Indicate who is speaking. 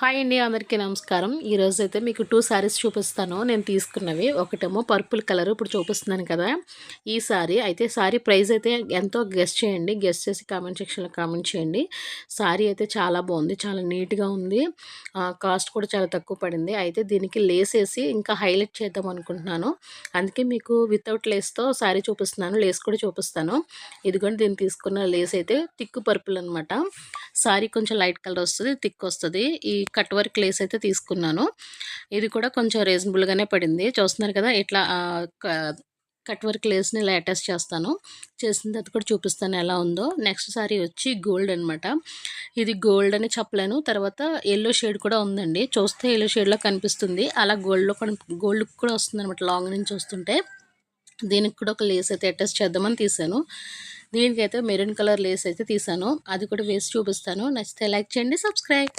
Speaker 1: Hi అండి, అందరికీ నమస్కారం. ఈరోజైతే మీకు 2 శారీస్ చూపిస్తాను నేను తీసుకున్నవి. ఒకటేమో పర్పుల్ కలర్ ఇప్పుడు చూపిస్తున్నాను కదా! ఈ శారీ అయితే శారీ ప్రైస్ అయితే ఎంతో గెస్ చేయండి. గెస్ చేసి కామెంట్ సెక్షన్‌లో కామెంట్ చేయండి. శారీ అయితే చాలా బాగుంది. చాలా నీట్‌గా ఉంది. కాస్ట్ కూడా చాలా తక్కువ పడింది. అయితే దీనికి లేసేసి ఇంకా హైలైట్ చేద్దాం అనుకుంటున్నాను. అందుకే మీకు వితౌట్ లేస్‌తో శారీ చూపిస్తున్నాను. లేస్ కూడా చూపిస్తాను. ఇదిగోండి, దీన్ని తీసుకున్న లేస్ అయితే థిక్ పర్పుల్ అనమాట. శారీ కొంచెం లైట్ కలర్ వస్తది. థిక్ వస్తది. ఈ కట్ వర్క్ లేస్ అయితే తీసుకున్నాను. ఇది కూడా కొంచెం రీజనబుల్‌గానే పడింది. చూస్తున్నారు కదా! ఇట్లా కట్ వర్క్ లేస్‌ని ఇలా అటాచ్ చేస్తాను. చేసిన తర్వాత కూడా చూపిస్తాను ఎలా ఉందో. నెక్స్ట్ శారీ వచ్చి గోల్డ్ అనమాట. ఇది గోల్డ్ అని చెప్పలేను. తర్వాత యెల్లో షేడ్ కూడా ఉందండి. చూస్తే యెల్లో షేడ్‌లో కనిపిస్తుంది. అలా గోల్డ్ కూడా వస్తుందనమాట లాంగ్ నుంచి చూస్తుంటే. దీనికి కూడా ఒక లేస్ అయితే అటాచ్ చేద్దామని తీశాను. దీనికైతే మెరూన్ కలర్ లేస్ అయితే తీశాను. అది కూడా వేసి చూపిస్తాను. నచ్చితే లైక్ చేయండి, సబ్స్క్రైబ్.